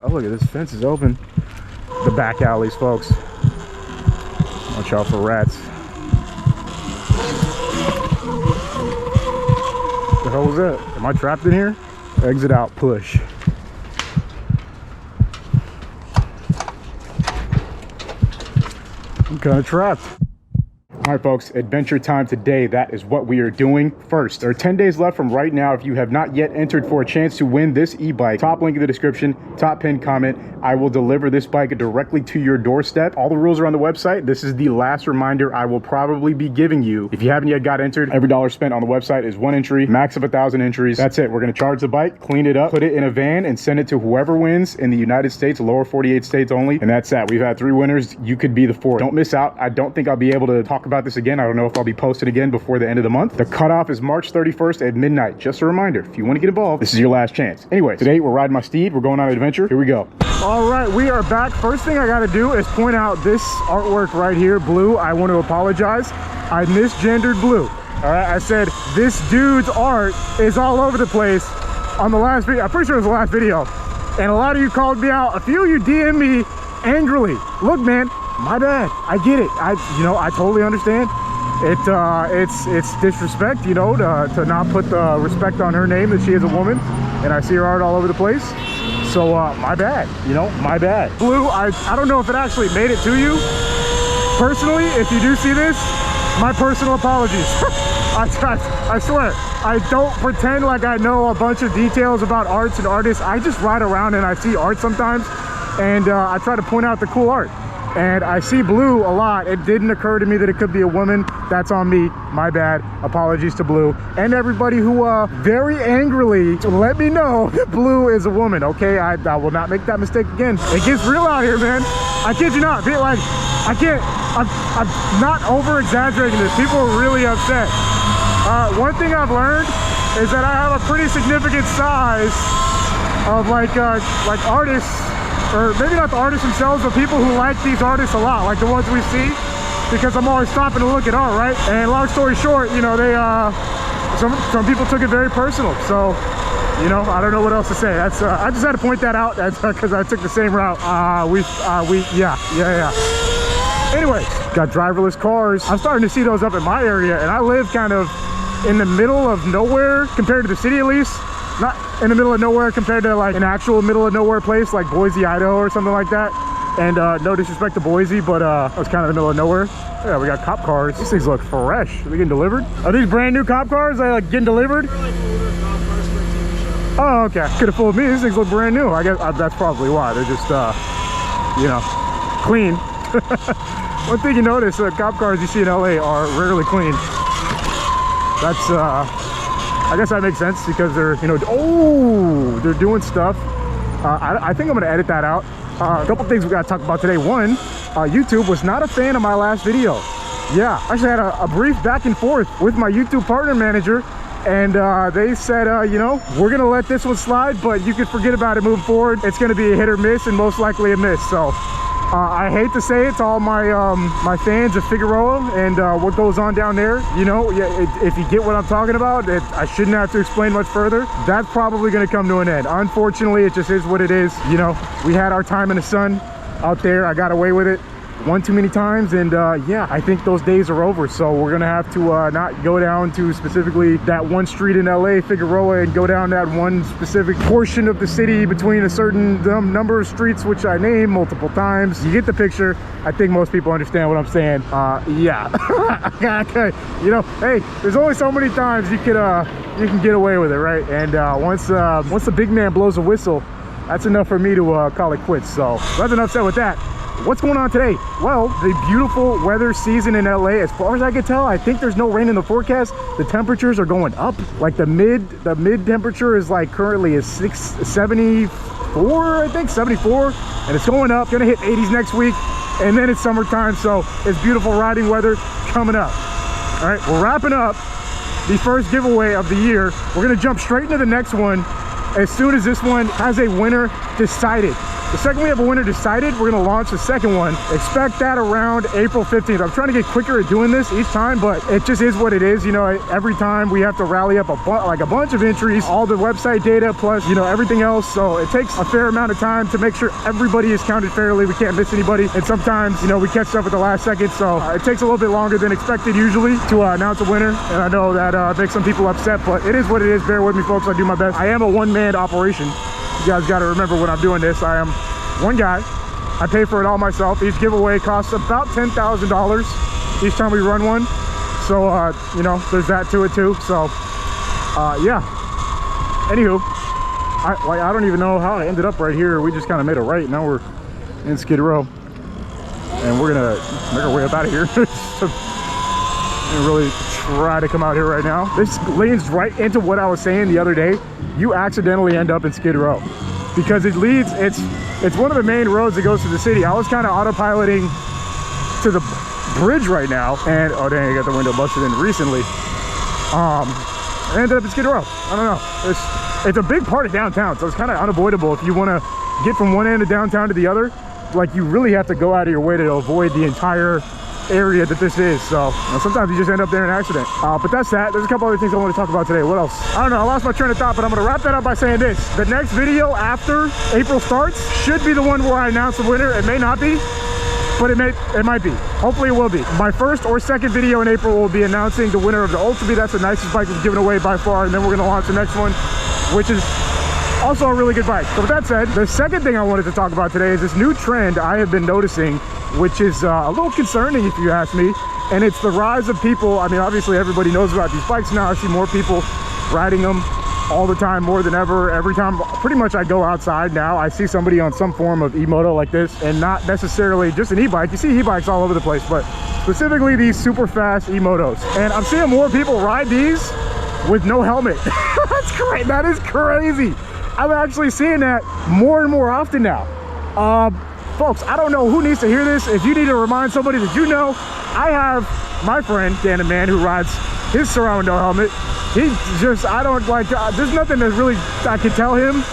Oh, look at this fence is open. The back alleys, folks. Watch out for rats. What the hell was that? Am I trapped in here? Exit out, push. I'm kind of trapped. All right, folks, adventure time today. That is what we are doing. First, there are 10 days left from right now. If you have not yet entered for a chance to win this e-bike, top link in the description, top pinned comment. I will deliver this bike directly to your doorstep. All the rules are on the website. This is the last reminder I will probably be giving you. If you haven't yet got entered, every dollar spent on the website is 1 entry, max of 1,000 entries. That's it. We're going to charge the bike, clean it up, put it in a van, and send it to whoever wins in the United States, lower 48 states only. And that's that. We've had 3 winners. You could be the 4th. Don't miss out. I don't think I'll be able to talk about this again. I don't know if I'll be posted again before the end of the month. The cutoff is March 31st at midnight. Just a reminder, if you want to get involved, this is your last chance. Anyway, today we're riding my steed. We're going on an adventure. Here we go. All right, we are back. First thing I got to do is point out this artwork right here, Blue. I want to apologize. I misgendered Blue. All right, I said this dude's art is all over the place on the last video. I'm pretty sure it was the last video. And a lot of you called me out. A few of you DM'd me angrily. Look, man, my bad. I get it. I totally understand. It's disrespect, you know, to not put the respect on her name that she is a woman. And I see her art all over the place. So my bad, you know, my bad. Blue, I don't know if it actually made it to you. Personally, if you do see this, my personal apologies. I swear, I don't pretend like I know a bunch of details about arts and artists. I just ride around and I see art sometimes, and I try to point out the cool art. And I see Blue a lot. It didn't occur to me that it could be a woman. That's on me. My bad. Apologies to Blue and everybody who very angrily let me know that Blue is a woman. Okay, I will not make that mistake again. It gets real out here, man. I kid you not. Like, I'm not over exaggerating this. People are really upset. One thing I've learned is that I have a pretty significant size of like artists. Or maybe not the artists themselves, but people who like these artists a lot, like the ones we see, because I'm always stopping to look at art, right? And long story short, you know, they some people took it very personal. So, you know, I don't know what else to say. That's I just had to point that out. That's because I took the same route. Yeah. Anyways, got driverless cars. I'm starting to see those up in my area, and I live kind of in the middle of nowhere compared to the city, at least. Not in the middle of nowhere compared to like an actual middle of nowhere place like Boise, Idaho or something like that. And no disrespect to Boise, but it's kind of the middle of nowhere. Yeah, we got cop cars. These things look fresh. Are they getting delivered? Are these brand new cop cars? Are they like getting delivered? Oh, okay. Could have fooled me. These things look brand new. I guess that's probably why. They're just, you know, clean. One thing you notice, cop cars you see in LA are rarely clean. That's, I guess that makes sense because they're, you know, they're doing stuff. I think I'm going to edit that out. A couple things we got to talk about today. One, YouTube was not a fan of my last video. Yeah, I actually had a brief back and forth with my YouTube partner manager, and they said, you know, we're going to let this one slide, but you can forget about it moving forward. It's going to be a hit or miss, and most likely a miss. So I hate to say it to all my my fans of Figueroa and what goes on down there. You know, if you get what I'm talking about, I shouldn't have to explain much further. That's probably going to come to an end. Unfortunately, it just is what it is. You know, we had our time in the sun out there. I got away with it one too many times, and yeah, I think those days are over. So we're gonna have to not go down to specifically that one street in LA, Figueroa, and go down that one specific portion of the city between a certain number of streets, which I name multiple times. You get the picture. I think most people understand what I'm saying. Yeah. You know, hey, there's only so many times you can get away with it, right? And once the big man blows a whistle, that's enough for me to call it quits. So that's enough said with that. What's going on today? Well, the beautiful weather season in LA, as far as I can tell, I think there's no rain in the forecast. The temperatures are going up. Like the mid temperature is like currently is 74, I think 74, and it's going up. Gonna hit 80s next week, and then it's summertime, so it's beautiful riding weather coming up. All right, we're wrapping up the first giveaway of the year. We're gonna jump straight into the next one as soon as this one has a winner decided. The second we have a winner decided, we're gonna launch the second one. Expect that around April 15th. I'm trying to get quicker at doing this each time, but it just is what it is. You know, every time we have to rally up a bunch of entries, all the website data plus, you know, everything else. So it takes a fair amount of time to make sure everybody is counted fairly. We can't miss anybody. And sometimes, you know, we catch stuff at the last second. So it takes a little bit longer than expected usually to announce a winner. And I know that makes some people upset, but it is what it is. Bear with me, folks. I do my best. I am a one-man operation. You guys got to remember when I'm doing this, I am one guy. I pay for it all myself. Each giveaway costs about $10,000 each time we run one. So, you know, there's that to it too. So, yeah. Anywho, I don't even know how I ended up right here. We just kind of made a right. Now we're in Skid Row. And we're going to make our way up out of here. And really try to come out here right now. This leads right into what I was saying the other day. You accidentally end up in Skid Row because it leads, it's one of the main roads that goes to the city. I was kind of autopiloting to the bridge right now, and oh dang, I got the window busted in recently. I ended up in Skid Row. I don't know. It's a big part of downtown, so it's kind of unavoidable. If you want to get from one end of downtown to the other, like you really have to go out of your way to avoid the entire area that this is. So you know, sometimes you just end up there in an accident, but that's that. There's a couple other things I want to talk about today. What else? I don't know, I lost my train of thought, but I'm going to wrap that up by saying this: the next video after April starts should be the one where I announce the winner. It may not be, but it might be. Hopefully it will be. My first or second video in April will be announcing the winner of the Ultra Bee. That's the nicest bike we've given away by far, and then we're going to launch the next one, which is also a really good bike. So with that said, the second thing I wanted to talk about today is this new trend I have been noticing, which is a little concerning if you ask me, and it's the rise of people. I mean, obviously everybody knows about these bikes now. I see more people riding them all the time, more than ever. Every time pretty much I go outside now, I see somebody on some form of e-moto like this, and not necessarily just an e-bike. You see e-bikes all over the place, but specifically these super fast e-motos. And I'm seeing more people ride these with no helmet. That's great. That is crazy. I'm actually seeing that more and more often now. Folks, I don't know who needs to hear this. If you need to remind somebody that you know, I have my friend, Dan, a man who rides his surron with no helmet. He just, I don't like, there's nothing that really I can tell him.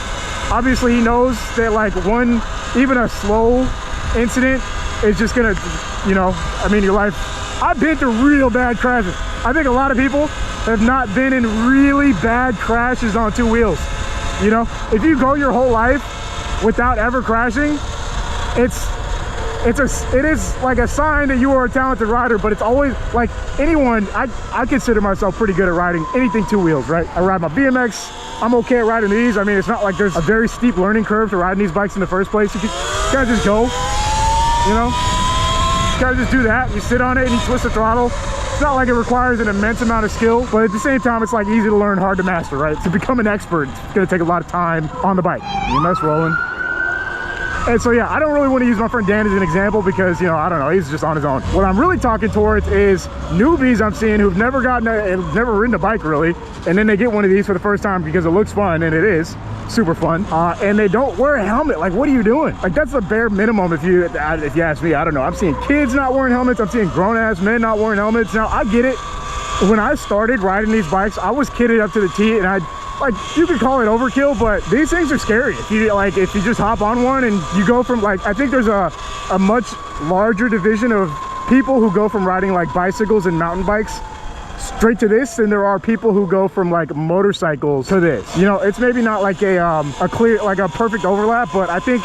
Obviously, he knows that like even a slow incident is just gonna, you know, I mean, your life. I've been through real bad crashes. I think a lot of people have not been in really bad crashes on two wheels. You know, if you go your whole life without ever crashing, it is like a sign that you are a talented rider. But it's always like anyone, I consider myself pretty good at riding anything two wheels, right? I ride my BMX. I'm okay at riding these. I mean, it's not like there's a very steep learning curve to riding these bikes in the first place. You can kind of just go, you know, you kind of just do that. You sit on it and you twist the throttle. It's not like it requires an immense amount of skill, but at the same time, it's like easy to learn, hard to master, right? To become an expert, it's gonna take a lot of time on the bike. EMS rolling. And so, yeah, I don't really want to use my friend Dan as an example because, you know, I don't know, he's just on his own. What I'm really talking towards is newbies I'm seeing who've never never ridden a bike really, and then they get one of these for the first time because it looks fun, and it is super fun, and they don't wear a helmet. Like, what are you doing? Like, that's the bare minimum if you ask me. I don't know. I'm seeing kids not wearing helmets. I'm seeing grown-ass men not wearing helmets. Now, I get it. When I started riding these bikes, I was kitted up to the T, and like, you could call it overkill, but these things are scary. If you just hop on one and you go from, like, I think there's a much larger division of people who go from riding like bicycles and mountain bikes straight to this than there are people who go from like motorcycles to this. You know, it's maybe not like a clear, like a perfect overlap, but I think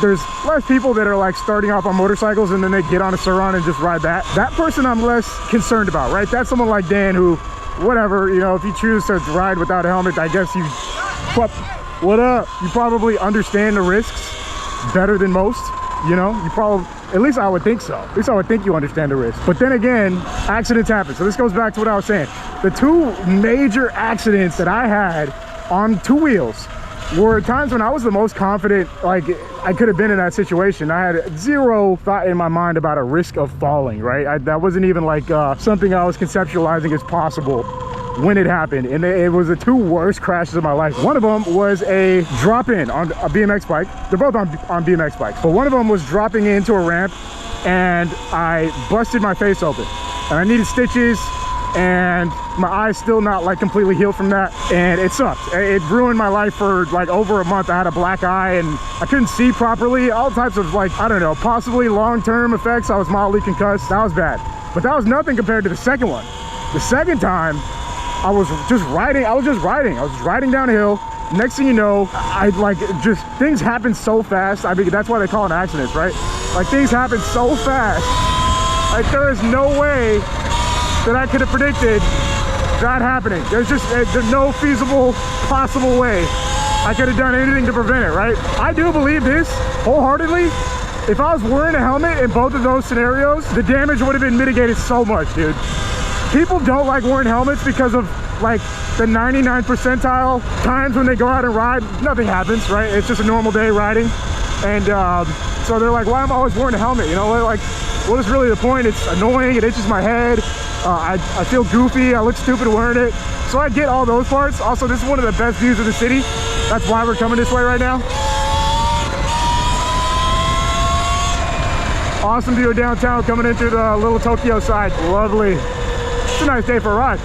there's less people that are like starting off on motorcycles and then they get on a surron and just ride that. That person I'm less concerned about, right? That's someone like Dan who, whatever, you know, if you choose to ride without a helmet, I guess you, what up? You probably understand the risks better than most, you know? You probably, at least I would think so. At least I would think you understand the risks. But then again, accidents happen. So this goes back to what I was saying. The two major accidents that I had on two wheels were times when I was the most confident, like I could have been in that situation. I had zero thought in my mind about a risk of falling, right? That wasn't even like something I was conceptualizing as possible when it happened. And it was the two worst crashes of my life. One of them was a drop-in on a BMX bike. They're both on BMX bikes, but one of them was dropping into a ramp and I busted my face open and I needed stitches. and my eye's still not like completely healed from that, and it sucked. It ruined my life for like over a month. I had a black eye and I couldn't see properly, all types of like, I don't know, possibly long-term effects. I was mildly concussed. That was bad, but that was nothing compared to the second one. The second time I was just riding down a hill. Next thing you know, just things happen so fast. I mean, that's why they call it accidents, right? Like, things happen so fast. Like, there is no way that I could have predicted that happening. There's no feasible, possible way I could have done anything to prevent it, right? I do believe this wholeheartedly. If I was wearing a helmet in both of those scenarios, the damage would have been mitigated so much, dude. People don't like wearing helmets because of like the 99th percentile times when they go out and ride, nothing happens, right? It's just a normal day riding. And so they're like, why am I always wearing a helmet? You know, like, what is really the point? It's annoying, it itches my head. I feel goofy, I look stupid wearing it. So I get all those parts. Also, this is one of the best views of the city. That's why we're coming this way right now. Awesome view of downtown coming in through the little Tokyo side. Lovely. It's a nice day for a ride.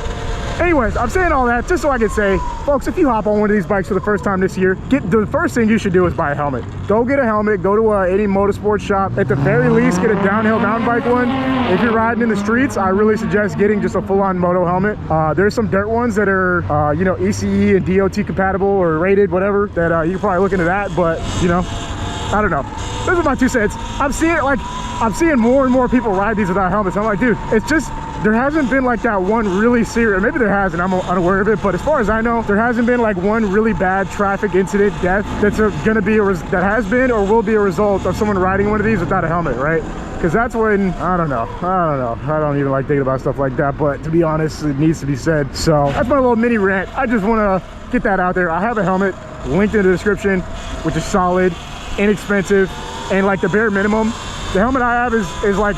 Anyways, I'm saying all that just so I can say, folks, if you hop on one of these bikes for the first time this year, the first thing you should do is buy a helmet. Go get a helmet, go to any motorsports shop. At the very least, get a downhill mountain bike one. If you're riding in the streets, I really suggest getting just a full-on moto helmet. There's some dirt ones that are, you know, ECE and DOT compatible or rated, whatever, that you can probably look into that, but, you know, I don't know. Those are my 2 cents. I'm seeing more and more people ride these without helmets. I'm like, dude, it's just, there hasn't been like that one really serious, maybe there has and I'm unaware of it, but as far as I know, there hasn't been like one really bad traffic incident death that's gonna be that has been or will be a result of someone riding one of these without a helmet, right? Because that's when, I don't know, I don't even like thinking about stuff like that, but to be honest, it needs to be said. So that's my little mini rant. I just want to get that out there. I have a helmet linked in the description, which is solid, inexpensive, and like the bare minimum. The helmet I have is like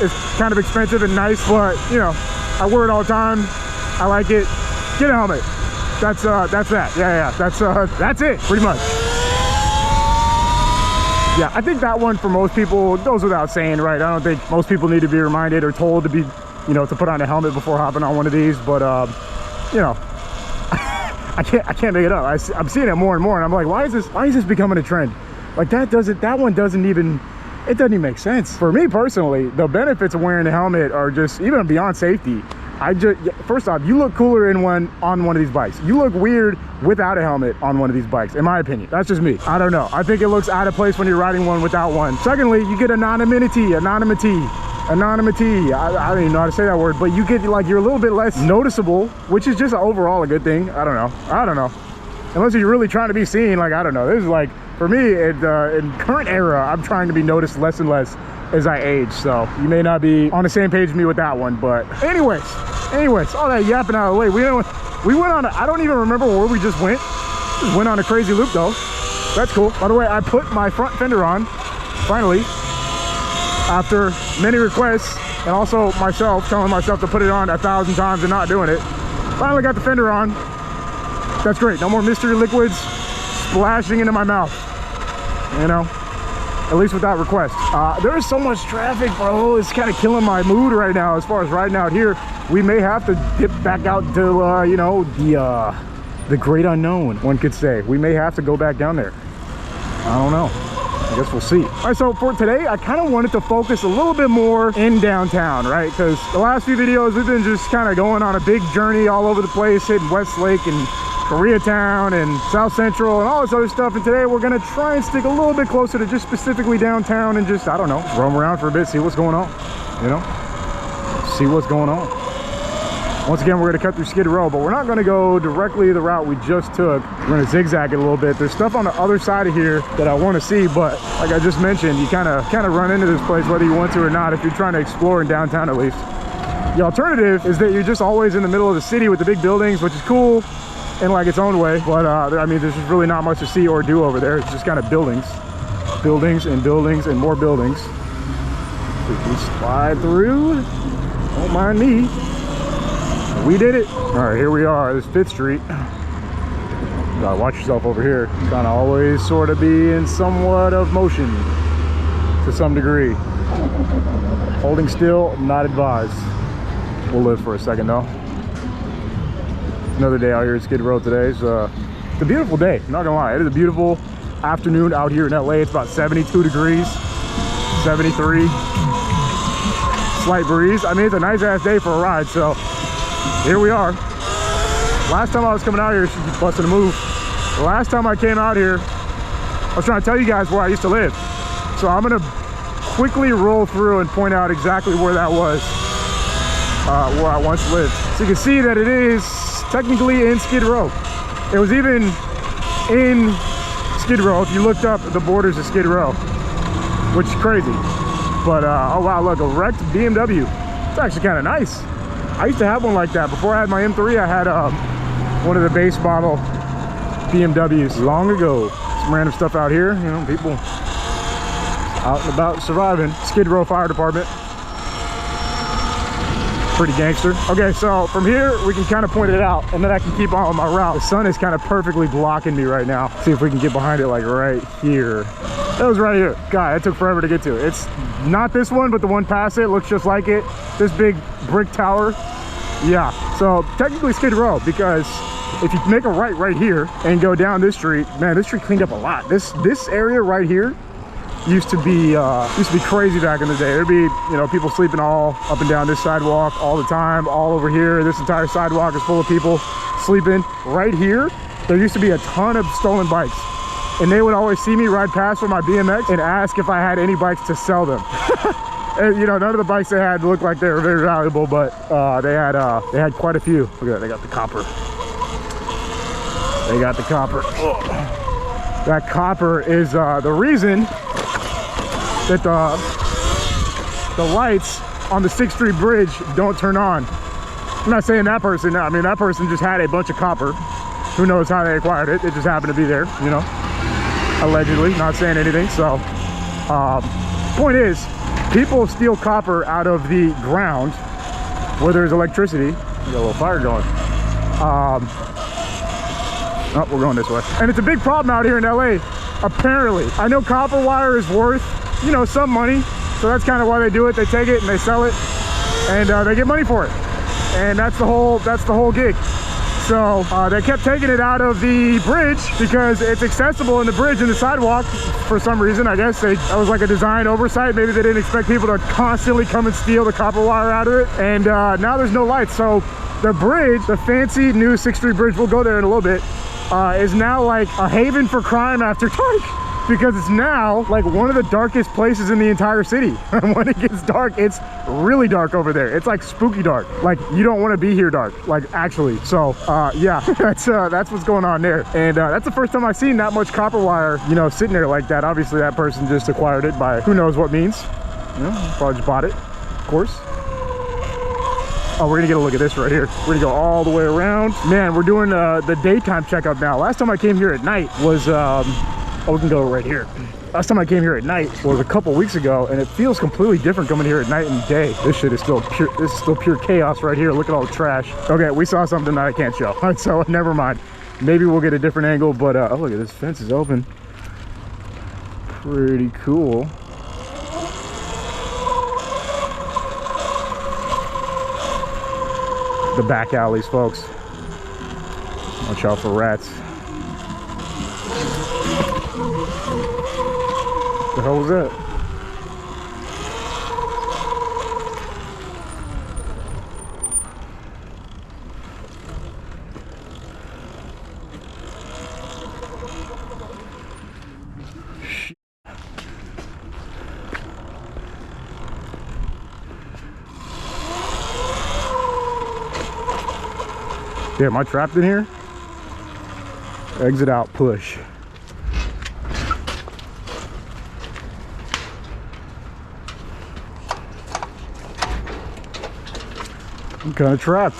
is kind of expensive and nice, but you know, I wear it all the time. I like it. Get a helmet. That's that. Yeah, that's it pretty much. Yeah, I think that one for most people goes without saying, right? I don't think most people need to be reminded or told to be, you know, to put on a helmet before hopping on one of these, but you know, I can't make it up. I'm seeing it more and more, and I'm like, why is this becoming a trend? Like that one doesn't even, it doesn't even make sense. For me personally, the benefits of wearing a helmet are just even beyond safety. First off, you look cooler on one of these bikes. You look weird without a helmet on one of these bikes, in my opinion. That's just me. I don't know. I think it looks out of place when you're riding one without one. Secondly, you get anonymity. I don't even know how to say that word, but you get like, you're a little bit less noticeable, which is just overall a good thing. I don't know. Unless you're really trying to be seen, like, I don't know. This is like, for me, in current era, I'm trying to be noticed less and less as I age. So you may not be on the same page with me with that one, but anyways, all that yapping out of the way. We went on, I don't even remember where we just went. Just went on a crazy loop though. That's cool. By the way, I put my front fender on, finally, after many requests, and also myself telling myself to put it on 1,000 times and not doing it. Finally got the fender on. That's great. No more mystery liquids splashing into my mouth, you know, at least without request. There is so much traffic, bro. It's kind of killing my mood right now as far as riding out here. We may have to dip back out to you know, the great unknown, one could say. We may have to go back down there. I don't know. I guess we'll see. All right, so for today, I kind of wanted to focus a little bit more in downtown, right? Because the last few videos, we've been just kind of going on a big journey all over the place, hitting Westlake and Koreatown and South Central and all this other stuff. And today we're gonna try and stick a little bit closer to just specifically downtown and just, I don't know, roam around for a bit, see what's going on, you know? See what's going on. Once again, we're gonna cut through Skid Row, but we're not gonna go directly the route we just took. We're gonna zigzag it a little bit. There's stuff on the other side of here that I wanna see, but like I just mentioned, you kind of run into this place whether you want to or not, if you're trying to explore in downtown at least. The alternative is that you're just always in the middle of the city with the big buildings, which is cool in like its own way, but I mean, there's just really not much to see or do over there. It's just kind of buildings and more buildings. We can slide through, don't mind me. We did it. All right, here we are. This 5th Street. Gotta watch yourself over here. Kind of always sort of be in somewhat of motion to some degree. Holding still, not advised. We'll live for a second though. Another day out here at Skid Row today. It's a beautiful day, I'm not gonna lie. It is a beautiful afternoon out here in LA. It's about 72 degrees, 73. Slight breeze. I mean, it's a nice ass day for a ride, so here we are. Last time I was coming out here, she's busting a move. The last time I came out here, I was trying to tell you guys where I used to live. So I'm gonna quickly roll through and point out exactly where that was, where I once lived. So you can see that it is technically in Skid Row. It was even in Skid Row if you looked up the borders of Skid Row, which is crazy. But oh wow, look, a wrecked BMW. It's actually kind of nice. I used to have one like that. Before I had my M3, I had one of the base model BMWs long ago. Some random stuff out here, you know, people out and about surviving. Skid Row Fire Department. Pretty gangster. Okay, so from here we can kind of point it out, and then I can keep on my route. The sun is kind of perfectly blocking me right now. See if we can get behind it, like right here. That was right here. God, it took forever to get to. It's not this one, but the one past it looks just like it. This big brick tower. Yeah, so technically Skid Row, because if you make a right here and go down this street, man, this street cleaned up a lot. This area right here used to be crazy back in the day. There'd be, you know, people sleeping all up and down this sidewalk all the time, all over here. This entire sidewalk is full of people sleeping. Right here, there used to be a ton of stolen bikes, and they would always see me ride past with my BMX and ask if I had any bikes to sell them. And, you know, none of the bikes they had looked like they were very valuable, but they had quite a few. Look at that, they got the copper. They got the copper. Oh. That copper is the reason that the lights on the 6th Street Bridge don't turn on. I'm not saying that person, I mean, that person just had a bunch of copper. Who knows how they acquired it? It just happened to be there, you know, allegedly, not saying anything. So point is, people steal copper out of the ground where there's electricity. We got a little fire going. Oh, we're going this way. And it's a big problem out here in LA, apparently. I know copper wire is worth, you know, some money. So that's kind of why they do it. They take it and they sell it, and they get money for it. And that's the whole gig. So they kept taking it out of the bridge because it's accessible in the bridge and the sidewalk for some reason. I guess that was like a design oversight. Maybe they didn't expect people to constantly come and steal the copper wire out of it. And now there's no lights. So the bridge, the fancy new 6th Street Bridge, we'll go there in a little bit, is now like a haven for crime after dark, because it's now like one of the darkest places in the entire city. When it gets dark, it's really dark over there. It's like spooky dark. Like, you don't want to be here dark, like, actually. So yeah, that's what's going on there. And that's the first time I've seen that much copper wire, you know, sitting there like that. Obviously that person just acquired it by who knows what means, you know, probably just bought it, of course. Oh, we're gonna get a look at this right here. We're gonna go all the way around. Man, we're doing the daytime checkup now. Last time I came here at night was oh, we can go right here. Last time I came here at night was a couple weeks ago, and it feels completely different coming here at night and day. This shit is still pure, this is still pure chaos right here. Look at all the trash. Okay, we saw something that I can't show. All right, so never mind. Maybe we'll get a different angle, but oh, look at this, fence is open. Pretty cool. The back alleys, folks. Watch out for rats. What the hell was that? Yeah, am I trapped in here? Exit out, push. I'm kind of trapped.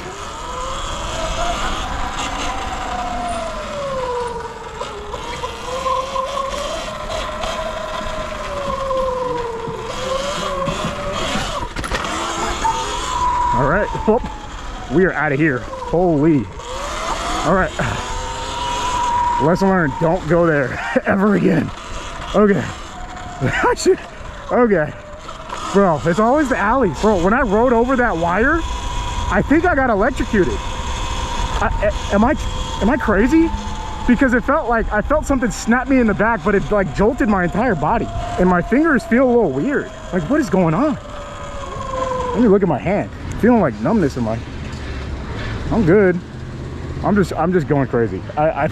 All right, oh, we are out of here. Holy. All right. Lesson learned, don't go there ever again. Okay. Okay. Bro, it's always the alleys. Bro, when I rode over that wire, I think I got electrocuted. Am I crazy? Because it felt like I felt something snap me in the back, but it like jolted my entire body, and my fingers feel a little weird. Like, what is going on? Let me look at my hand. Feeling like numbness in my. I'm good. I'm just going crazy. I'm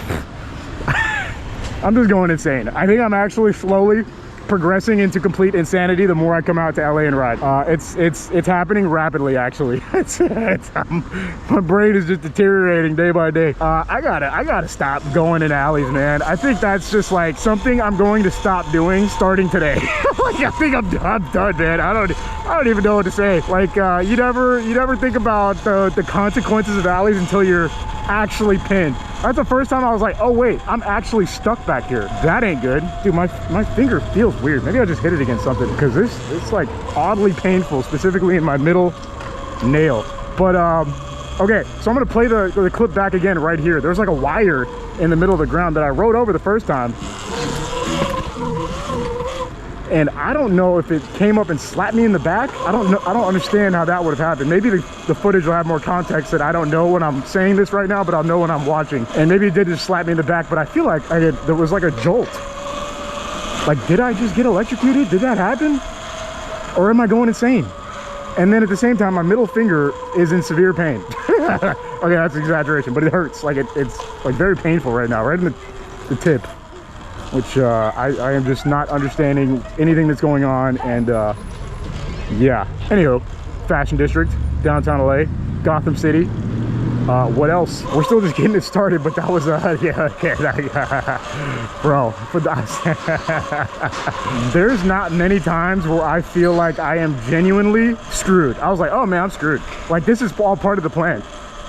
just going insane. I think I'm actually slowly progressing into complete insanity the more I come out to LA and ride. It's happening rapidly, actually. My brain is just deteriorating day by day. I gotta stop going in alleys, man. I think that's just like something I'm going to stop doing starting today. Like, I think I'm done, man. I don't even know what to say. Like, you never think about the consequences of alleys until you're actually pinned. That's the first time I was like, oh wait, I'm actually stuck back here. That ain't good. Dude, my finger feels weird. Maybe I just hit it against something, because it's like oddly painful, specifically in my middle nail. But okay, so I'm gonna play the clip back again right here. There's like a wire in the middle of the ground that I rode over the first time, and I don't know if it came up and slapped me in the back. I don't understand how that would have happened. Maybe the footage will have more context that I don't know when I'm saying this right now, but I'll know when I'm watching. And maybe it did just slap me in the back, but I feel like there was like a jolt. Like, did I just get electrocuted? Did that happen? Or am I going insane? And then at the same time, my middle finger is in severe pain. Okay, that's an exaggeration, but it hurts. Like, it's like very painful right now, right in the tip. Which I am just not understanding anything that's going on. And yeah, anyhow, Fashion District, downtown LA, Gotham City. What else? We're still just getting it started, but that was yeah, okay. Bro, there's not many times where I feel like I am genuinely screwed. I was like, oh man, I'm screwed. Like, this is all part of the plan.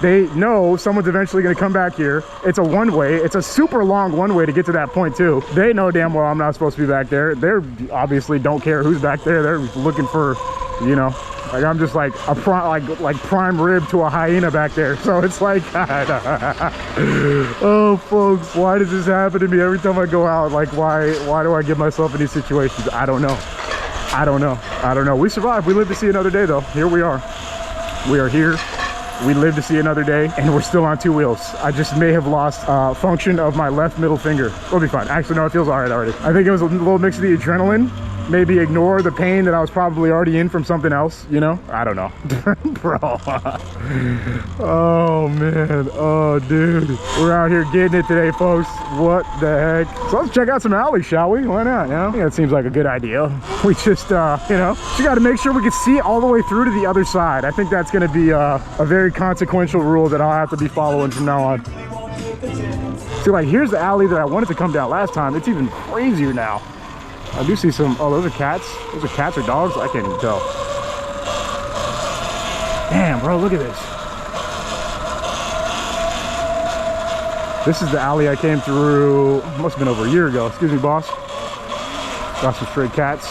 They know someone's eventually going to come back here. It's a one-way. It's a super long one-way to get to that point too. They know damn well I'm not supposed to be back there. They're obviously don't care who's back there. They're looking for, you know, like I'm just like a prime rib to a hyena back there. So it's like, oh folks, why does this happen to me every time I go out? Like, why do I get myself in these situations? I don't know. I don't know. We survived. We lived to see another day though. Here we are. We are here. We live to see another day, and we're still on two wheels. I just may have lost function of my left middle finger. We'll be fine. Actually, no, it feels all right already. I think it was a little mix of the adrenaline. Maybe ignore the pain that I was probably already in from something else, you know? I don't know. Bro. Oh, man. Oh, dude. We're out here getting it today, folks. What the heck? So let's check out some alleys, shall we? Why not, you know? Yeah, it seems like a good idea. We just, you know, just got to make sure we can see all the way through to the other side. I think that's going to be a very consequential rule that I'll have to be following from now on. See, like, here's the alley that I wanted to come down last time. It's even crazier now. I do see some, oh, those are cats. Those are cats or dogs? I can't even tell. Damn, bro, look at this. This is the alley I came through, must have been over a year ago. Excuse me, boss. Got some stray cats.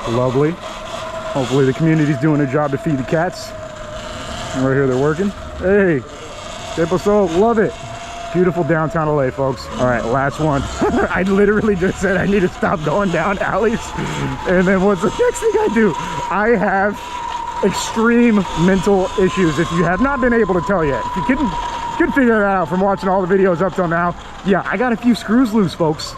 Lovely. Hopefully the community's doing their job to feed the cats. And right here they're working. Hey, ¿qué pasó? Love it. Beautiful downtown LA, folks. All right, last one. I literally just said I need to stop going down alleys. And then what's the next thing I do? I have extreme mental issues, if you have not been able to tell yet. If you couldn't figure that out from watching all the videos up till now, yeah, I got a few screws loose, folks.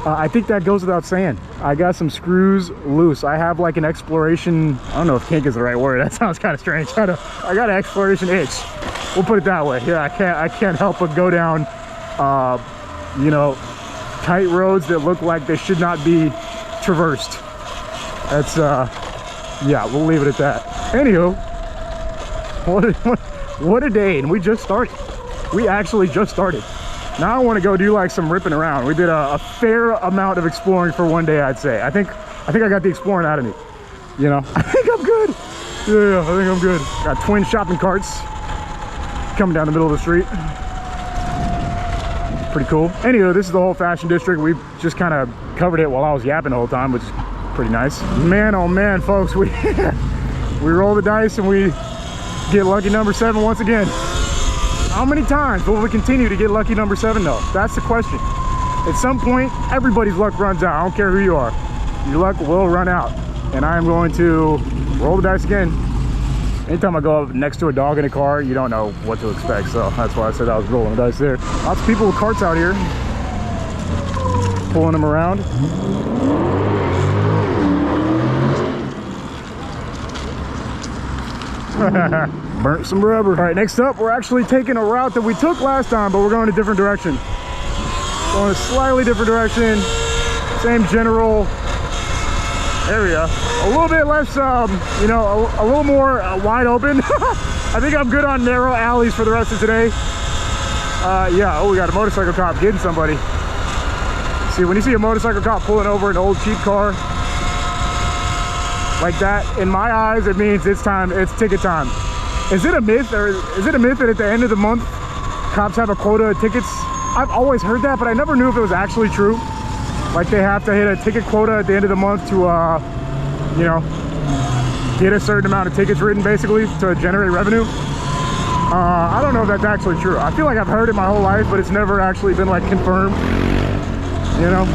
I think that goes without saying. I got some screws loose. I have like an exploration, I don't know if kink is the right word. That sounds kind of strange. I got an exploration itch. We'll put it that way. Yeah, I can't help but go down, you know, tight roads that look like they should not be traversed. That's, yeah, we'll leave it at that. Anywho, what a day, and we just started. We actually just started. Now I want to go do like some ripping around. We did a fair amount of exploring for one day, I'd say. I think I got the exploring out of me. You know, I think I'm good. Yeah, I think I'm good. Got twin shopping carts coming down the middle of the street. Pretty cool. Anyway, this is the whole Fashion District. We just kind of covered it while I was yapping the whole time, which is pretty nice. Man, oh man, folks, we roll the dice and we get lucky number 7 once again. How many times will we continue to get lucky number 7 though? That's the question. At some point, everybody's luck runs out. I don't care who you are. Your luck will run out. And I am going to roll the dice again. Anytime I go up next to a dog in a car, you don't know what to expect. So that's why I said I was rolling the dice there. Lots of people with carts out here, pulling them around. Burnt some rubber. All right, next up, we're actually taking a route that we took last time, but we're going a different direction. Going a slightly different direction. Same general area. A little bit less, you know, a little more wide open. I think I'm good on narrow alleys for the rest of today. Yeah, oh, we got a motorcycle cop getting somebody. See, when you see a motorcycle cop pulling over an old cheap car like that, in my eyes, it means it's time, it's ticket time. Is it a myth, or is it a myth that at the end of the month, cops have a quota of tickets? I've always heard that, but I never knew if it was actually true. Like they have to hit a ticket quota at the end of the month to, you know, get a certain amount of tickets written, basically, to generate revenue. I don't know if that's actually true. I feel like I've heard it my whole life, but it's never actually been like confirmed, you know?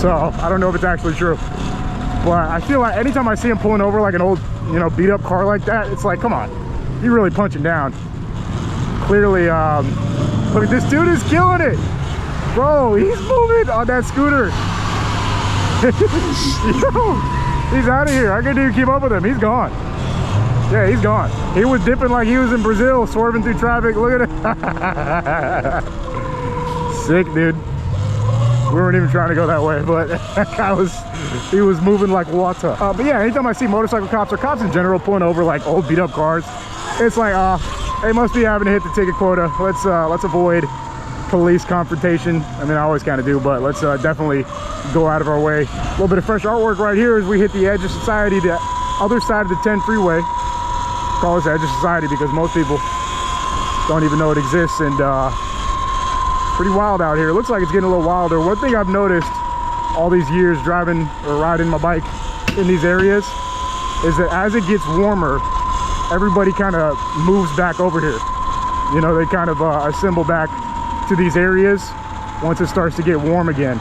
So I don't know if it's actually true. But I feel like anytime I see him pulling over like an old, you know, beat up car like that, it's like, come on, you're really punching down. Clearly, look at this dude is killing it. Bro, he's moving on that scooter. Yo, he's out of here. I couldn't even keep up with him. He's gone. Yeah, he's gone. He was dipping like he was in Brazil, swerving through traffic. Look at it. Sick, dude. We weren't even trying to go that way, but that guy he was moving like water. But yeah, anytime I see motorcycle cops or cops in general pulling over like old beat up cars, it's like, they must be having to hit the ticket quota. Let's avoid police confrontation. I mean, I always kind of do, but let's definitely go out of our way. A little bit of fresh artwork right here as we hit the edge of society, the other side of the 10 freeway. Call this edge of society because most people don't even know it exists, and pretty wild out here. It looks like it's getting a little wilder. One thing I've noticed all these years driving or riding my bike in these areas is that as it gets warmer, everybody kind of moves back over here. You know, they kind of assemble back to these areas once it starts to get warm again.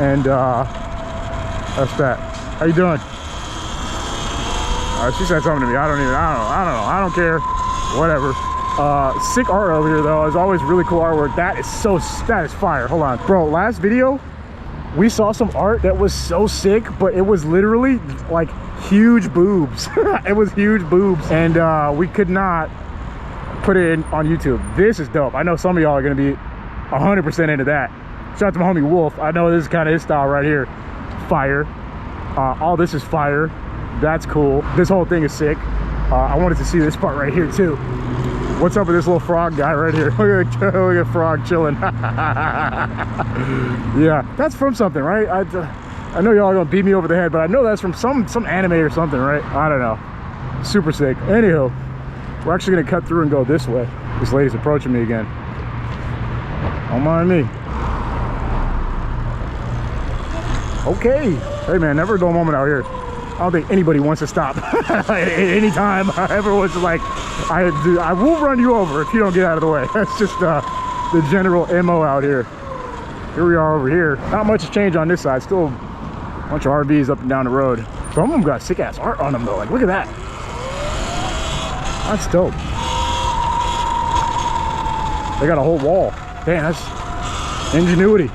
And that's that. How you doing? She said something to me. I don't know. I don't care. Whatever. Sick art over here though. It's always really cool artwork. That is fire. Hold on, bro. Last video we saw some art that was so sick, but it was literally like huge boobs. It was huge boobs, and we could not put it on YouTube. This is dope. I know some of y'all are gonna be 100% into that. Shout out to my homie Wolf. I know this is kind of his style right here. Fire. All this is fire. That's cool. This whole thing is sick. I wanted to see this part right here too. What's up with this little frog guy right here? Look at Frog chilling. Yeah, that's from something, right? I know y'all are gonna beat me over the head, but I know that's from some anime or something, right? I don't know. Super sick. Anywho, we're actually gonna cut through and go this way. This lady's approaching me again. Don't mind me. Okay. Hey man, never a dull moment out here. I don't think anybody wants to stop at any time. Everyone's like, I will run you over if you don't get out of the way. That's just the general MO out here. Here we are over here. Not much has changed on this side. Still a bunch of RVs up and down the road. Some of them got sick ass art on them though. Like, look at that. That's dope. They got a whole wall. Damn, that's ingenuity.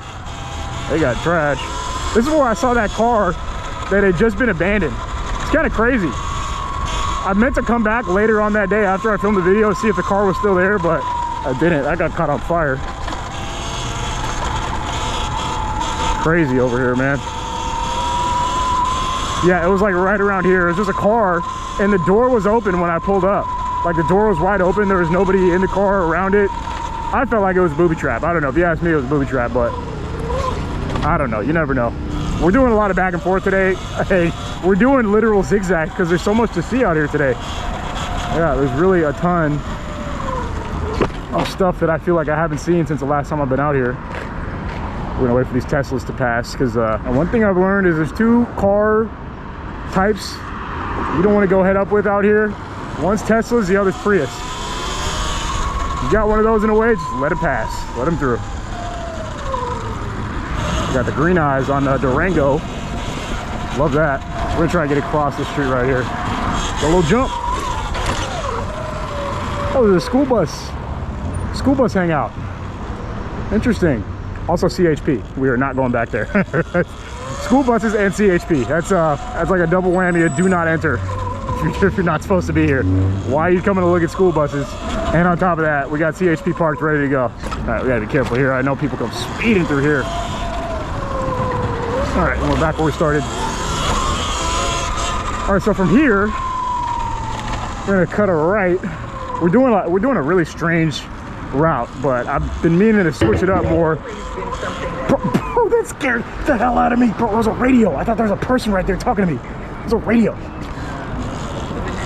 They got trash. This is where I saw that car that had just been abandoned. It's kind of crazy. I meant to come back later on that day after I filmed the video, see if the car was still there, but I didn't. I got caught on fire. Crazy over here, man. Yeah, it was like right around here. It was just a car, and the door was open when I pulled up. Like the door was wide open. There was nobody in the car around it. I felt like it was a booby trap. I don't know. If you ask me, it was a booby trap, but I don't know. You never know. We're doing a lot of back and forth today. Hey, we're doing literal zigzag because there's so much to see out here today. Yeah, there's really a ton of stuff that I feel like I haven't seen since the last time I've been out here. We're gonna wait for these Teslas to pass because one thing I've learned is there's two car types you don't want to go head up with out here. One's Teslas, the other's Prius. You got one of those in the way, just let it pass. Let them through. Got the green eyes on the Durango. Love that. We're gonna try and get across the street right here. A little jump. Oh, there's a school bus. School bus hangout. Interesting. Also CHP. We are not going back there. School buses and CHP. That's like a double whammy of do not enter if you're not supposed to be here. Why are you coming to look at school buses? And on top of that, we got CHP parked ready to go. All right, we gotta be careful here. I know people come speeding through here. All right, we're back where we started. All right, so from here, we're gonna cut a right. We're doing a really strange route, but I've been meaning to switch it up more. Bro, that scared the hell out of me. Bro, it was a radio. I thought there was a person right there talking to me. It was a radio.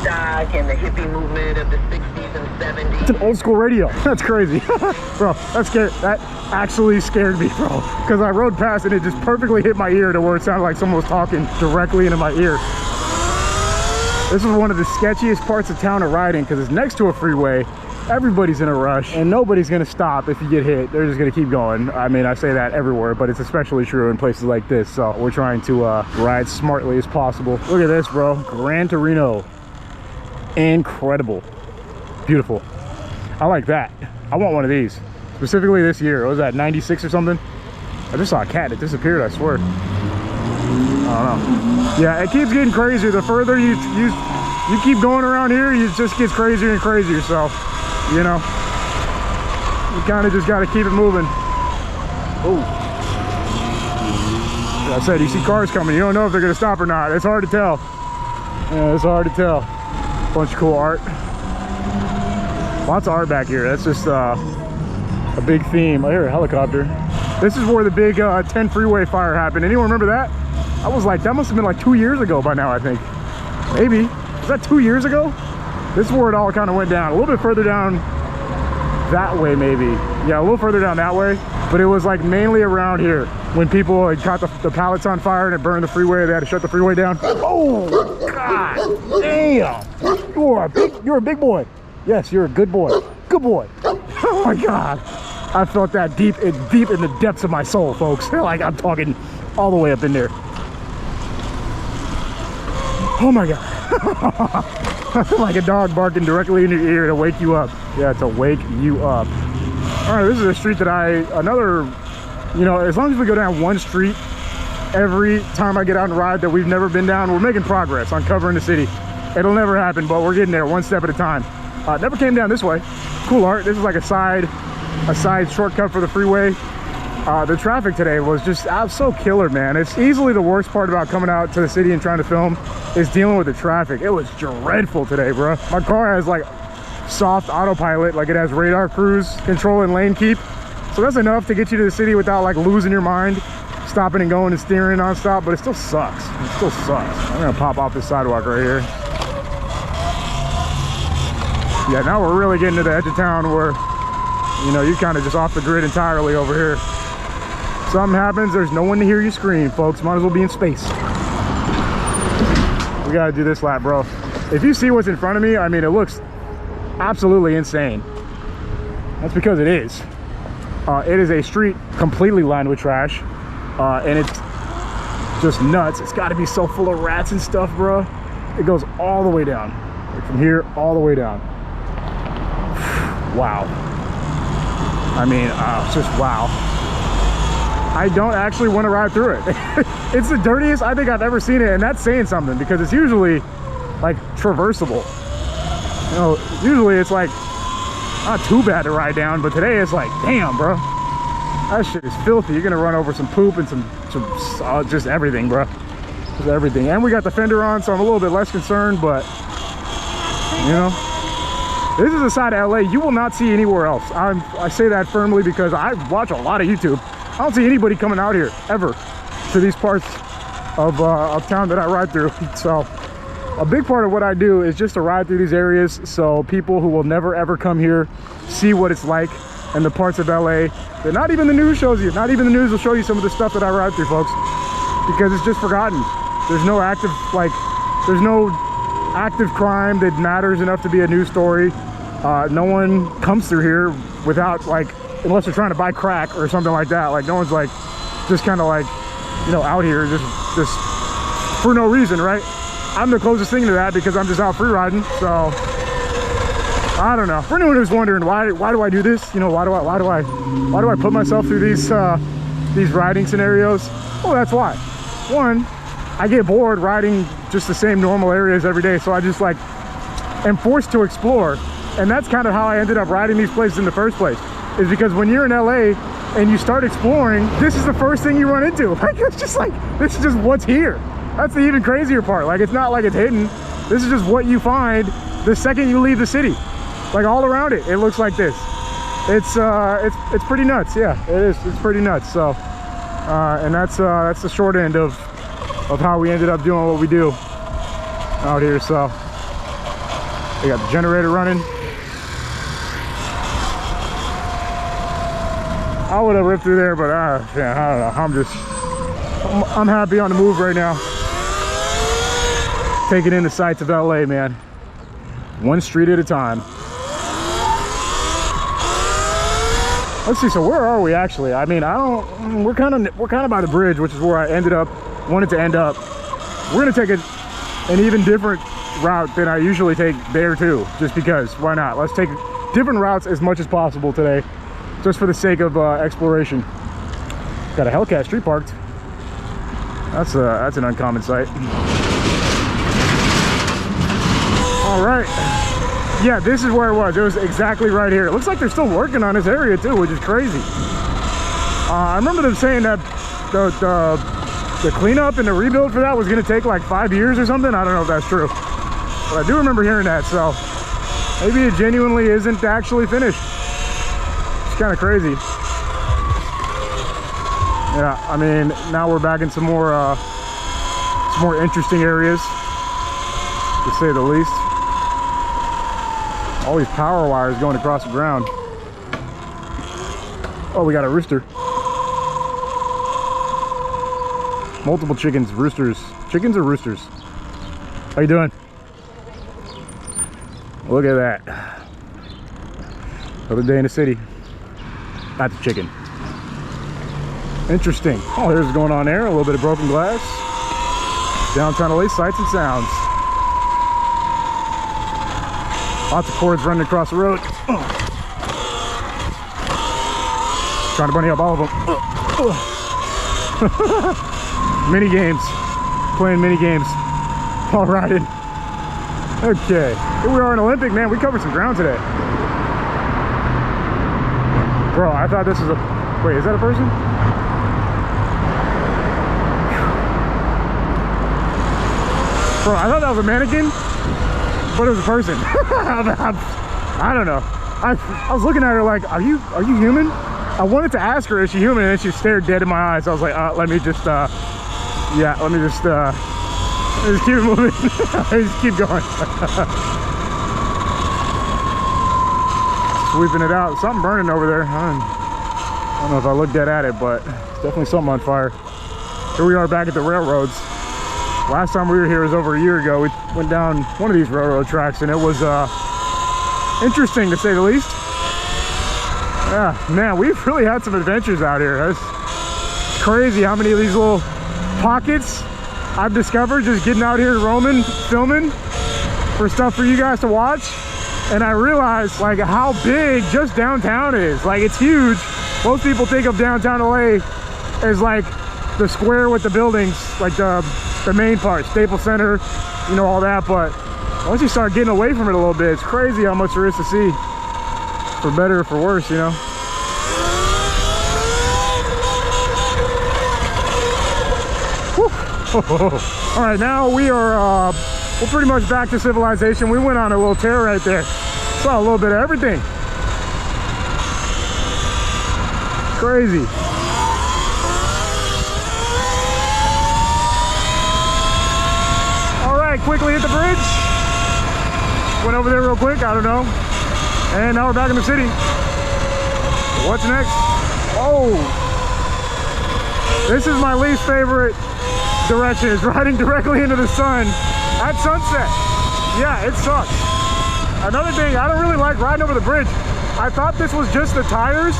Woodstock and the hippie movement of the 60s and 70s. It's an old school radio. That's crazy. Bro, that actually scared me, bro. Because I rode past and it just perfectly hit my ear to where it sounded like someone was talking directly into my ear. This is one of the sketchiest parts of town to ride in because it's next to a freeway. Everybody's in a rush and nobody's gonna stop if you get hit. They're just gonna keep going. I mean, I say that everywhere, but it's especially true in places like this. So we're trying to ride smartly as possible. Look at this, bro. Gran Torino. Incredible. Beautiful. I like that. I want one of these. Specifically this year. What was that, 96 or something? I just saw a cat. It disappeared, I swear. I don't know. Yeah, it keeps getting crazier. The further you keep going around here, it just gets crazier and crazier. So, you know, you kind of just got to keep it moving. Oh, like I said, you see cars coming. You don't know if they're going to stop or not. It's hard to tell. Yeah, it's hard to tell. Bunch of cool art. Lots of art back here. That's just a big theme. I hear a helicopter. This is where the big 10 freeway fire happened. Anyone remember that? I was like, that must have been like 2 years ago by now, I think. Maybe. Was that 2 years ago? This is where it all kind of went down. A little bit further down that way, maybe. Yeah, a little further down that way. But it was like mainly around here when people had caught the pallets on fire and it burned the freeway. They had to shut the freeway down. Oh, God damn. You're a big boy. Yes, you're a good boy. Good boy. Oh my God. I felt that deep in the depths of my soul, folks. Like I'm talking all the way up in there. Oh my God. Like a dog barking directly in your ear to wake you up. Yeah, to wake you up. All right, this is a street that you know, as long as we go down one street every time I get out and ride that we've never been down, we're making progress on covering the city. It'll never happen, but we're getting there one step at a time. Never came down this way. Cool art. This is like a side shortcut for the freeway. The traffic today was just so killer, man. It's easily the worst part about coming out to the city and trying to film is dealing with the traffic. It was dreadful today, bro. My car has like soft autopilot, like it has radar cruise control and lane keep. So that's enough to get you to the city without like losing your mind, stopping and going and steering nonstop, but it still sucks. It still sucks. I'm gonna pop off this sidewalk right here. Yeah, now we're really getting to the edge of town where, you know, you're kind of just off the grid entirely over here. Something happens, there's no one to hear you scream, folks. Might as well be in space. We gotta do this lap, bro. If you see what's in front of me, I mean, it looks absolutely insane. That's because it is. It is a street completely lined with trash, and it's just nuts. It's got to be so full of rats and stuff, bro. It goes all the way down, like from here all the way down. Wow. I mean, just wow. I don't actually want to ride through it. It's the dirtiest I think I've ever seen it, and that's saying something because it's usually like traversable. You know, usually it's like not too bad to ride down, but today it's like, damn, bro, that shit is filthy. You're gonna run over some poop and some just everything, bro. Just everything. And we got the fender on, so I'm a little bit less concerned, but you know, this is a side of LA you will not see anywhere else. I say that firmly because I watch a lot of YouTube. I don't see anybody coming out here ever to these parts of town that I ride through. So a big part of what I do is just to ride through these areas so people who will never ever come here see what it's like in the parts of LA that not even the news shows you. Not even the news will show you some of the stuff that I ride through, folks, because it's just forgotten. There's no active, like, there's no active crime that matters enough to be a news story. No one comes through here without, like, unless they're trying to buy crack or something like that. Like, no one's like just kind of like, you know, out here just for no reason, right? I'm the closest thing to that because I'm just out free riding. So I don't know. For anyone who's wondering why do I do this? You know, why do I put myself through these riding scenarios? Well, that's why. One, I get bored riding just the same normal areas every day, so I just like am forced to explore. And that's kind of how I ended up riding these places in the first place, is because when you're in LA and you start exploring, this is the first thing you run into. Like, it's just like, this is just what's here. That's the even crazier part. Like, it's not like it's hidden. This is just what you find the second you leave the city. Like, all around it, it looks like this. It's pretty nuts. Yeah, it is. It's pretty nuts. So, and that's the short end of how we ended up doing what we do out here. So, we got the generator running. I would have ripped through there, but yeah, I don't know. I'm happy on the move right now. Taking in the sights of LA, man. One street at a time. Let's see, so where are we actually? I mean, we're kind of by the bridge, which is where I wanted to end up. We're gonna take an even different route than I usually take there too, just because, why not? Let's take different routes as much as possible today, just for the sake of exploration. Got a Hellcat street parked. That's an uncommon sight. All right, yeah, this is where it was. It was exactly right here. It looks like they're still working on this area too, which is crazy. I remember them saying that the cleanup and the rebuild for that was going to take like 5 years or something. I don't know if that's true, but I do remember hearing that. So maybe it genuinely isn't actually finished. It's kind of crazy. Yeah, I mean, now we're back in some more interesting areas, to say the least. All these power wires going across the ground. Oh, we got a rooster. Multiple chickens, roosters. Chickens or roosters? How you doing? Look at that. Another day in the city. That's a chicken. Interesting. Oh, here's what's going on there. A little bit of broken glass. Downtown LA sights and sounds. Lots of cords running across the road. Trying to bunny up all of them. Mini games. Playing mini games. All riding. Okay. Here we are in Olympic, man. We covered some ground today. Bro, I thought this was a... Wait, is that a person? Bro, I thought that was a mannequin, but it was a person. I don't know. I was looking at her like, are you human? I wanted to ask her, is she human? And then she stared dead in my eyes. I was like, let me just keep it moving. Just keep going. Sweeping it out. Something burning over there. I don't know if I looked dead at it, but it's definitely something on fire. Here we are back at the railroads. Last time we were here was over a year ago. We went down one of these railroad tracks, and it was interesting, to say the least. Yeah, man, we've really had some adventures out here. It's crazy how many of these little pockets I've discovered just getting out here roaming, filming for stuff for you guys to watch. And I realized like how big just downtown is. Like, it's huge. Most people think of downtown LA as like the square with the buildings, like the main part, Staples Center, you know, all that. But once you start getting away from it a little bit, it's crazy how much there is to see, for better or for worse, you know. All right, now we're pretty much back to civilization. We went on a little tear right there. Saw a little bit of everything. Crazy. All right, quickly hit the bridge. Went over there real quick, I don't know. And now we're back in the city. What's next? Oh, this is my least favorite direction, is riding directly into the sun at sunset. Yeah, it sucks. Another thing, I don't really like riding over the bridge. I thought this was just the tires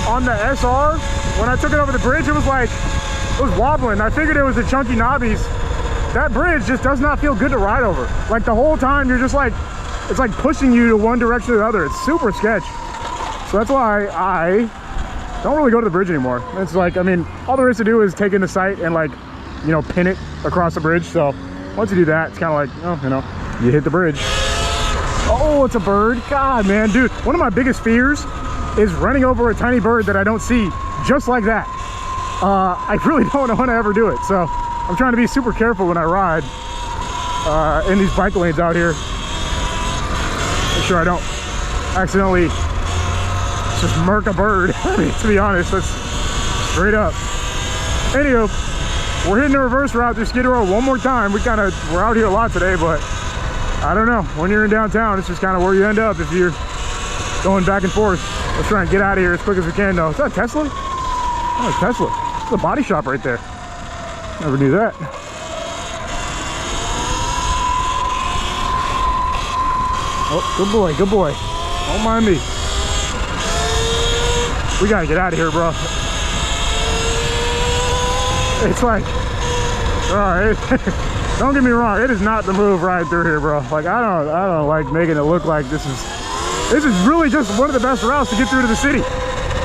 on the SR. When I took it over the bridge, it was like, it was wobbling. I figured it was the chunky knobbies that bridge just does not feel good to ride over. Like the whole time you're just like, it's like pushing you to one direction or the other. It's super sketch. So that's why I don't really go to the bridge anymore. It's like, I mean, all there is to do is take in the sight and like, you know, pin it across the bridge. So once you do that, it's kind of like, oh, you know, you hit the bridge. Oh, it's a bird. God, man, dude. One of my biggest fears is running over a tiny bird that I don't see just like that. I really don't want to ever do it. So I'm trying to be super careful when I ride in these bike lanes out here. Make sure I don't accidentally just murk a bird. I mean, to be honest, that's straight up. Anywho, we're hitting the reverse route through Skid Row one more time. We're out here a lot today, but I don't know. When you're in downtown, it's just kind of where you end up if you're going back and forth. Let's try and get out of here as quick as we can, though. Is that a Tesla? Oh, it's Tesla. It's a body shop right there. Never knew that. Oh, good boy, good boy. Don't mind me. We gotta get out of here, bro. It's like, don't get me wrong, it is not the move right through here, bro. Like, I don't like making it look like this is really just one of the best routes to get through to the city.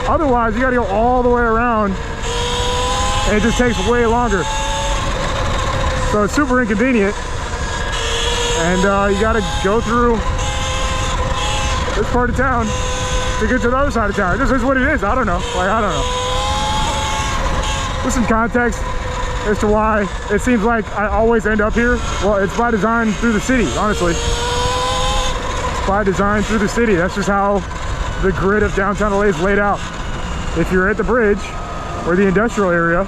Otherwise, you gotta go all the way around, and it just takes way longer. So it's super inconvenient, and you gotta go through this part of town to get to the other side of town. It just is what it is. I don't know. Like, I don't know. With some context as to why it seems like I always end up here. Well, it's by design through the city, honestly. It's by design through the city. That's just how the grid of downtown LA is laid out. If you're at the bridge or the industrial area,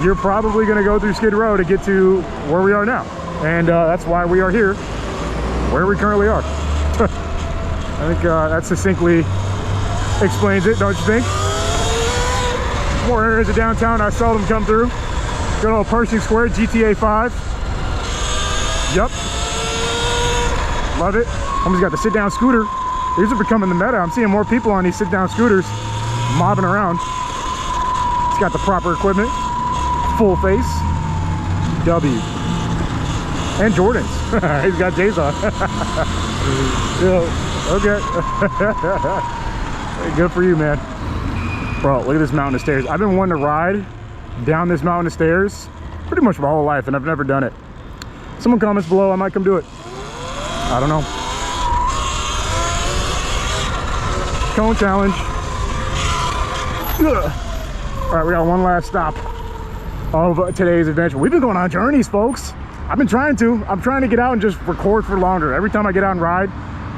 you're probably going to go through Skid Row to get to where we are now. And that's why we are here, where we currently are. I think that succinctly explains it, don't you think? More areas of downtown I seldom come through. Good old Pershing Square, GTA 5. Yep. Love it. Homie's got the sit-down scooter. These are becoming the meta. I'm seeing more people on these sit-down scooters mobbing around. It's got the proper equipment. Full face. W. And Jordans. He's got J's on. Yeah, okay. Hey, good for you, man. Bro, look at this mountain of stairs. I've been wanting to ride down this mountain of stairs pretty much my whole life, and I've never done it. Someone comments below, I might come do it. I don't know. Cone challenge. Ugh. All right, we got one last stop of today's adventure. We've been going on journeys, folks. I'm trying to get out and just record for longer. Every time I get out and ride,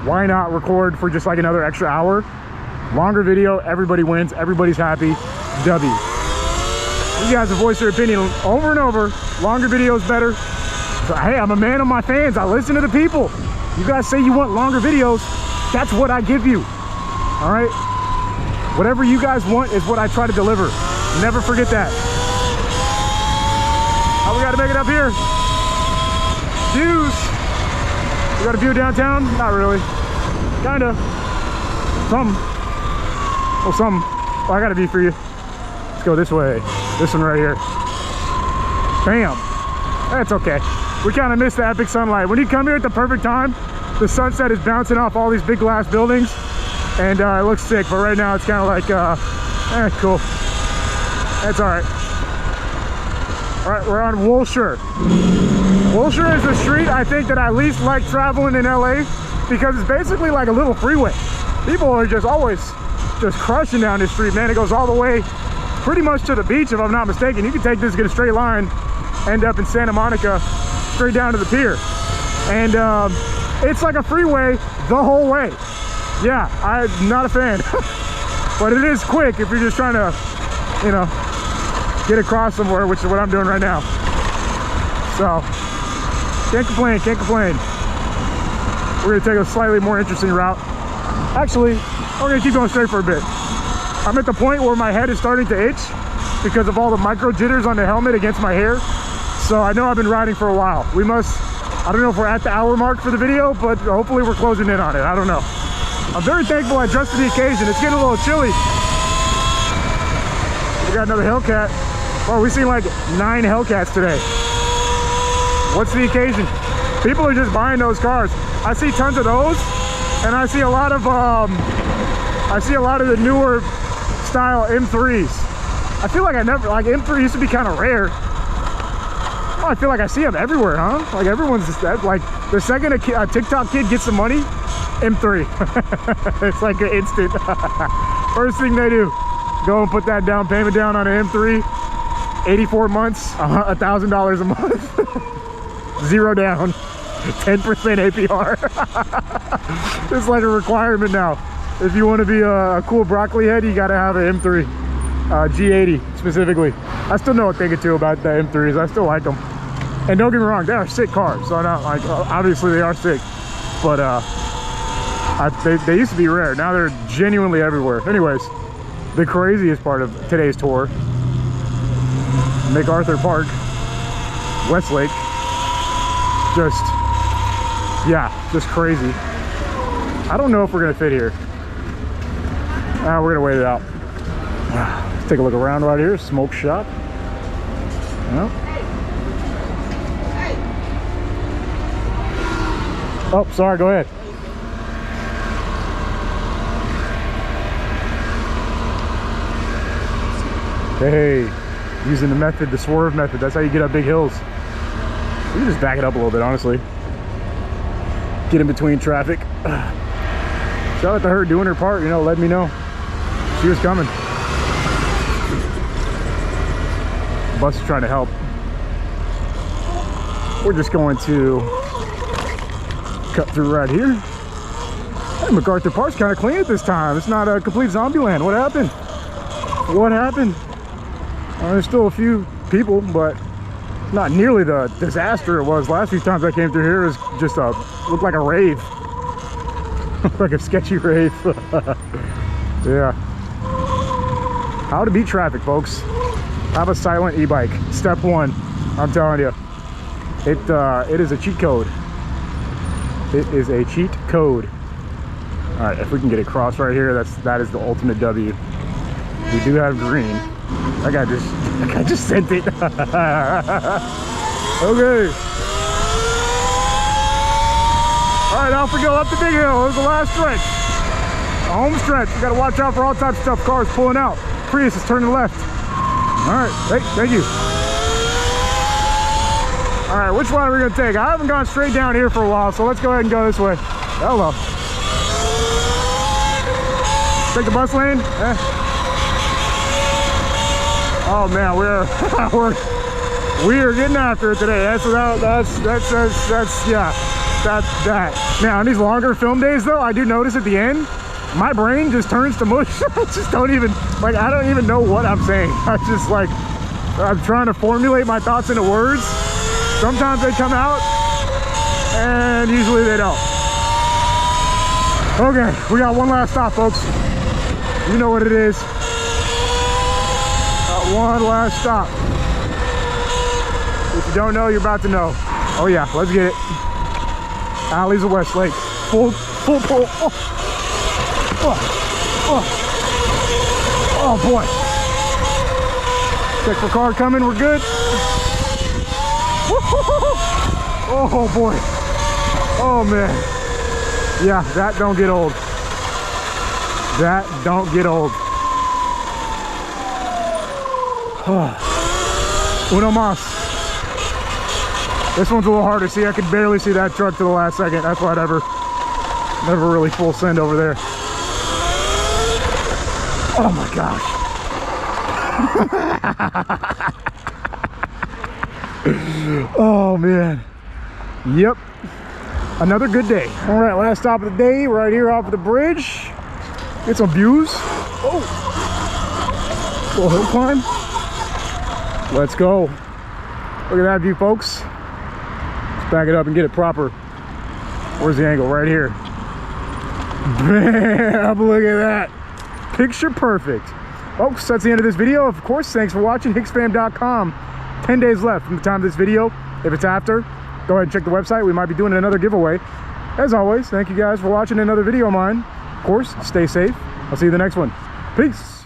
why not record for just like another extra hour? Longer video, everybody wins, everybody's happy. W. You guys have voiced your opinion over and over. Longer videos better. So, hey, I'm a man of my fans. I listen to the people. You guys say you want longer videos. That's what I give you. All right? Whatever you guys want is what I try to deliver. Never forget that. How we got to make it up here? Views. We got a view downtown? Not really. Kinda. Some. Well, some. Oh, I got a view for you. Let's go this way. This one right here. Bam. That's okay. We kind of missed the epic sunlight. When you come here at the perfect time, the sunset is bouncing off all these big glass buildings, and it looks sick. But right now, it's kind of like, cool. That's all right. All right, we're on Wilshire. Wilshire is the street I think that I least like traveling in LA because it's basically like a little freeway. People are just always just crushing down this street, man. It goes all the way pretty much to the beach, if I'm not mistaken. You can take this, get a straight line, end up in Santa Monica, straight down to the pier. And it's like a freeway the whole way. Yeah, I'm not a fan. But it is quick if you're just trying to, you know, get across somewhere, which is what I'm doing right now. So, can't complain, can't complain. We're gonna take a slightly more interesting route. Actually, we're gonna keep going straight for a bit. I'm at the point where my head is starting to itch because of all the micro jitters on the helmet against my hair. So I know I've been riding for a while. We must, I don't know if we're at the hour mark for the video, but hopefully we're closing in on it. I don't know. I'm very thankful I dressed for the occasion. It's getting a little chilly. We got another Hellcat. Oh, we've seen like 9 Hellcats today. What's the occasion? People are just buying those cars. I see tons of those, and I see a lot of the newer style M3s. I feel like M3 used to be kind of rare. Oh, I feel like I see them everywhere, huh? Like everyone's just like the second a TikTok kid gets some money, M3. It's like an instant. First thing they do, go and put that down payment down on an M3. 84 months, $1,000 a month. 0 down, 10% APR. It's like a requirement now. If you want to be a cool broccoli head, you got to have an M3. G80 specifically. I still know a thing or two about the M3s. I still like them. And don't get me wrong, they are sick cars. So not like, obviously they are sick, but they used to be rare. Now they're genuinely everywhere. Anyways, the craziest part of today's tour, MacArthur Park, Westlake, just crazy. I don't know if we're gonna fit here. We're gonna wait it out. Let's take a look around right here. Smoke shop. Well. Oh, sorry, go ahead. Hey, using the method, the swerve method. That's how you get up big hills. You can just back it up a little bit, honestly. Get in between traffic. Shout out to her doing her part, you know, let me know. She was coming. Bus is trying to help. We're just going to cut through right here. Hey, MacArthur Park's kind of clean at this time. It's not a complete zombie land. What happened? What happened? There's still a few people, but not nearly the disaster it was last few times I came through here. It was just looked like a rave. Like a sketchy rave. Yeah. How to beat traffic, folks. Have a silent e-bike. Step 1. I'm telling you. It is a cheat code. It is a cheat code. All right, if we can get across right here, that is the ultimate W. We do have green. That guy just sent it. Okay. All right, off we go up the big hill. This is the last stretch. The home stretch. You gotta watch out for all types of tough cars pulling out. Prius is turning left. All right, thank you. All right, which one are we gonna take? I haven't gone straight down here for a while, so let's go ahead and go this way. Hello. Take the bus lane. Oh man, we are getting after it today. That's that. Now on these longer film days though, I do notice at the end, my brain just turns to mush. I just don't even, like, I don't even know what I'm saying. I'm just like, I'm trying to formulate my thoughts into words. Sometimes they come out, and usually they don't. Okay, we got one last stop, folks. You know what it is. Got one last stop. If you don't know, you're about to know. Oh yeah, let's get it. Alleys of Westlake. Full pull. Oh boy. Check for car coming, we're good. Oh boy. Oh man. Yeah, that don't get old. That don't get old. Uno mas. This one's a little harder. See, I could barely see that truck to the last second. That's why I never really full send over there. Oh my gosh. Oh man. Yep. Another good day. All right, last stop of the day, right here off of the bridge. Get some views. Oh. Little hill climb. Let's go. Look at that view, folks. Let's back it up and get it proper. Where's the angle? Right here. Bam! Look at that. Picture perfect. Folks, that's the end of this video. Of course, thanks for watching. hicksfam.com. 10 days left from the time of this video. If it's after, go ahead and check the website. We might be doing another giveaway. As always, thank you guys for watching another video of mine. Of course, stay safe. I'll see you in the next one. Peace.